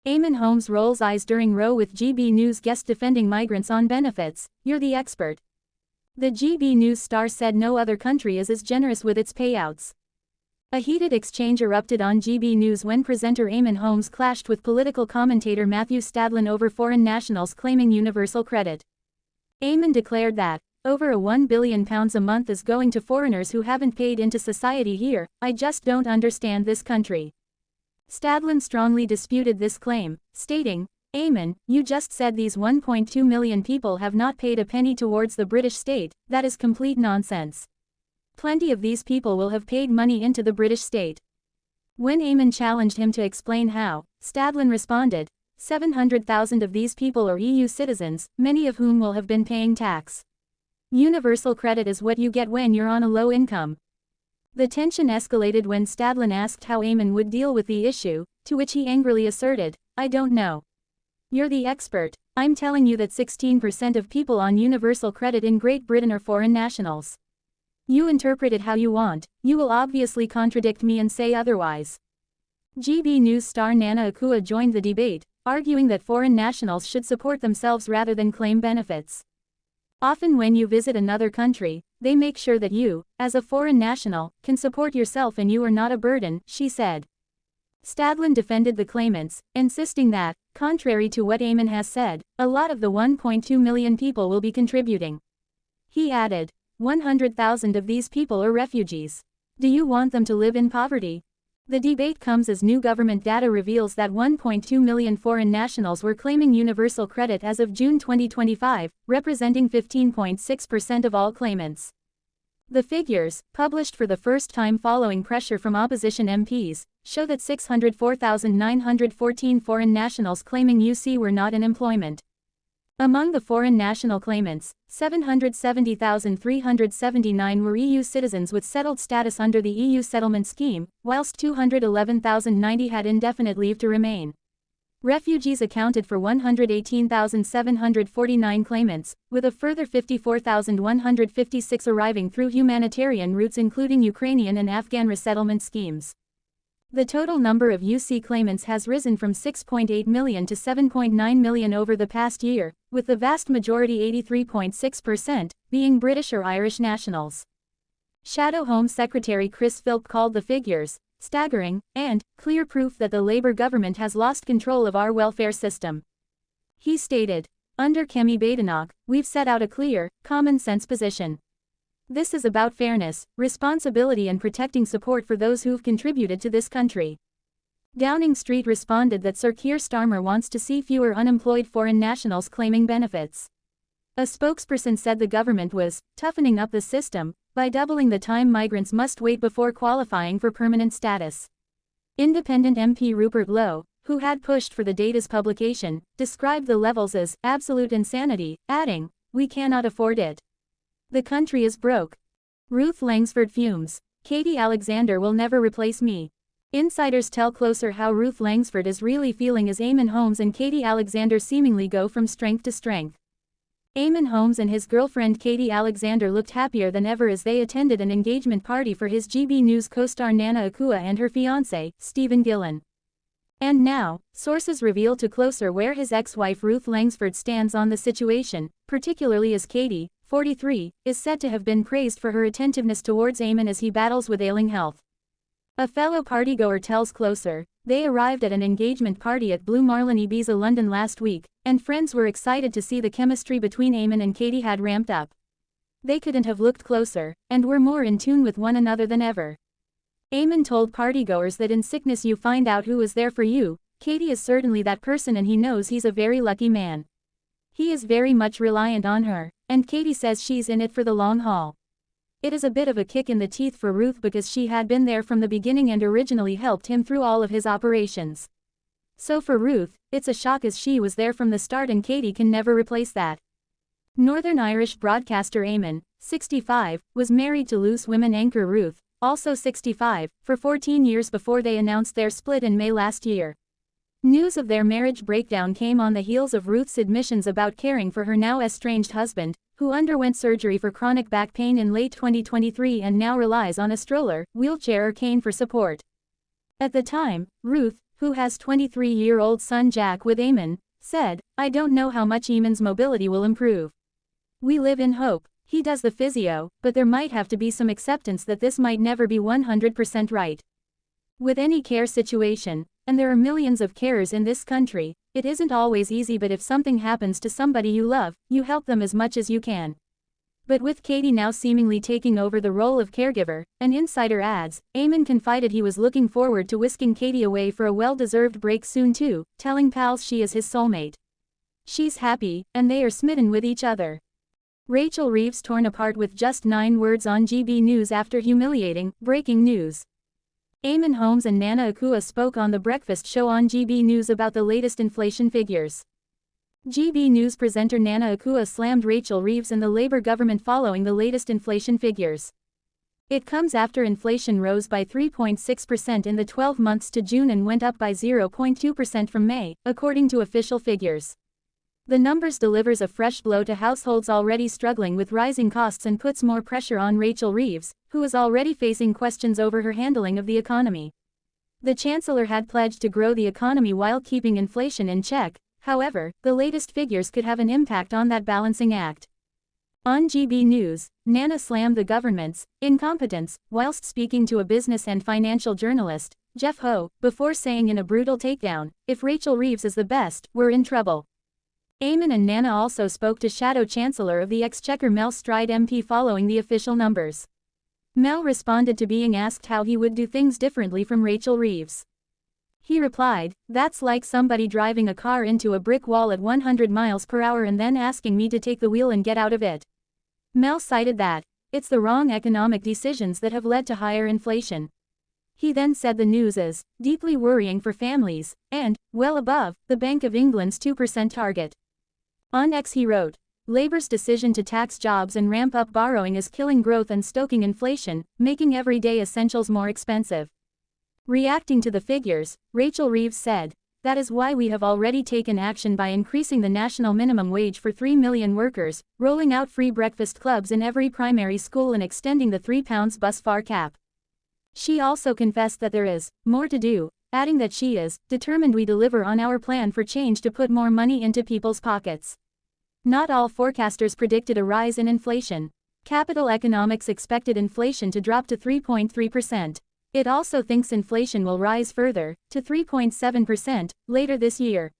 Eamonn Holmes rolls eyes during row with GB News guest defending migrants on benefits. You're the expert. The GB News star said no other country is as generous with its payouts. A heated exchange erupted on GB News when presenter Eamonn Holmes clashed with political commentator Matthew Stadlen over foreign nationals claiming universal credit. Eamonn declared that, over £1 billion a month is going to foreigners who haven't paid into society here. I just don't understand this country. Stadlen strongly disputed this claim, stating, Eamonn, you just said these 1.2 million people have not paid a penny towards the British state. That is complete nonsense. Plenty of these people will have paid money into the British state. When Eamonn challenged him to explain how, Stadlen responded, 700,000 of these people are EU citizens, many of whom will have been paying tax. Universal credit is what you get when you're on a low income. The tension escalated when Stadlen asked how Eamonn would deal with the issue, to which he angrily asserted, I don't know. You're the expert. I'm telling you that 16% of people on universal credit in Great Britain are foreign nationals. You interpret it how you want, you will obviously contradict me and say otherwise. GB News star Nana Akua joined the debate, arguing that foreign nationals should support themselves rather than claim benefits. Often when you visit another country, they make sure that you, as a foreign national, can support yourself and you are not a burden, she said. Stadlen defended the claimants, insisting that, contrary to what Eamonn has said, a lot of the 1.2 million people will be contributing. He added, 100,000 of these people are refugees. Do you want them to live in poverty? The debate comes as new government data reveals that 1.2 million foreign nationals were claiming universal credit as of June 2025, representing 15.6% of all claimants. The figures, published for the first time following pressure from opposition MPs, show that 604,914 foreign nationals claiming UC were not in employment. Among the foreign national claimants, 770,379 were EU citizens with settled status under the EU settlement scheme, whilst 211,090 had indefinite leave to remain. Refugees accounted for 118,749 claimants, with a further 54,156 arriving through humanitarian routes including Ukrainian and Afghan resettlement schemes. The total number of UC claimants has risen from 6.8 million to 7.9 million over the past year, with the vast majority 83.6% being British or Irish nationals. Shadow Home Secretary Chris Philp called the figures staggering and clear proof that the Labour government has lost control of our welfare system. He stated, under Kemi Badenoch, we've set out a clear, common-sense position. This is about fairness, responsibility and protecting support for those who've contributed to this country. Downing Street responded that Sir Keir Starmer wants to see fewer unemployed foreign nationals claiming benefits. A spokesperson said the government was toughening up the system by doubling the time migrants must wait before qualifying for permanent status. Independent MP Rupert Lowe, who had pushed for the data's publication, described the levels as absolute insanity, adding, "We cannot afford it. The country is broke." Ruth Langsford fumes. Katie Alexander will never replace me. Insiders tell Closer how Ruth Langsford is really feeling as Eamonn Holmes and Katie Alexander seemingly go from strength to strength. Eamonn Holmes and his girlfriend Katie Alexander looked happier than ever as they attended an engagement party for his GB News co-star Nana Akua and her fiancé, Stephen Gillen. And now, sources reveal to Closer where his ex-wife Ruth Langsford stands on the situation, particularly as Katie, 43, is said to have been praised for her attentiveness towards Eamonn as he battles with ailing health. A fellow partygoer tells Closer, they arrived at an engagement party at Blue Marlin Ibiza London last week, and friends were excited to see the chemistry between Eamonn and Katie had ramped up. They couldn't have looked closer, and were more in tune with one another than ever. Eamonn told partygoers that in sickness you find out who is there for you. Katie is certainly that person and he knows he's a very lucky man. He is very much reliant on her, and Katie says she's in it for the long haul. It is a bit of a kick in the teeth for Ruth because she had been there from the beginning and originally helped him through all of his operations. So for Ruth, it's a shock as she was there from the start and Katie can never replace that. Northern Irish broadcaster Eamonn, 65, was married to Loose Women anchor Ruth, also 65, for 14 years before they announced their split in May last year. News of their marriage breakdown came on the heels of Ruth's admissions about caring for her now estranged husband, who underwent surgery for chronic back pain in late 2023 and now relies on a stroller, wheelchair or cane for support. At the time, Ruth, who has 23-year-old son Jack with Eamonn, said, "I don't know how much Eamonn's mobility will improve. We live in hope. He does the physio, but there might have to be some acceptance that this might never be 100% right. With any care situation, and there are millions of carers in this country, it isn't always easy, but if something happens to somebody you love, you help them as much as you can." But with Katie now seemingly taking over the role of caregiver, an insider adds, Eamonn confided he was looking forward to whisking Katie away for a well-deserved break soon too, telling pals she is his soulmate. She's happy, and they are smitten with each other. Rachel Reeves torn apart with just 9 words on GB News after humiliating, breaking news. Eamonn Holmes and Nana Akua spoke on The Breakfast Show on GB News about the latest inflation figures. GB News presenter Nana Akua slammed Rachel Reeves and the Labour government following the latest inflation figures. It comes after inflation rose by 3.6% in the 12 months to June and went up by 0.2% from May, according to official figures. The numbers delivers a fresh blow to households already struggling with rising costs and puts more pressure on Rachel Reeves, who is already facing questions over her handling of the economy. The Chancellor had pledged to grow the economy while keeping inflation in check. However, the latest figures could have an impact on that balancing act. On GB News, Nana slammed the government's incompetence whilst speaking to a business and financial journalist, Jeff Ho, before saying in a brutal takedown, "If Rachel Reeves is the best, we're in trouble." Eamonn and Nana also spoke to Shadow Chancellor of the Exchequer Mel Stride MP following the official numbers. Mel responded to being asked how he would do things differently from Rachel Reeves. He replied, "That's like somebody driving a car into a brick wall at 100 miles per hour and then asking me to take the wheel and get out of it." Mel cited that, "It's the wrong economic decisions that have led to higher inflation." He then said the news is deeply worrying for families, and well above the Bank of England's 2% target. On X he wrote, "Labour's decision to tax jobs and ramp up borrowing is killing growth and stoking inflation, making everyday essentials more expensive." Reacting to the figures, Rachel Reeves said, "That is why we have already taken action by increasing the national minimum wage for 3 million workers, rolling out free breakfast clubs in every primary school and extending the £3 bus fare cap." She also confessed that there is more to do, adding that she is determined we deliver on our plan for change to put more money into people's pockets. Not all forecasters predicted a rise in inflation. Capital Economics expected inflation to drop to 3.3%. It also thinks inflation will rise further, to 3.7%, later this year.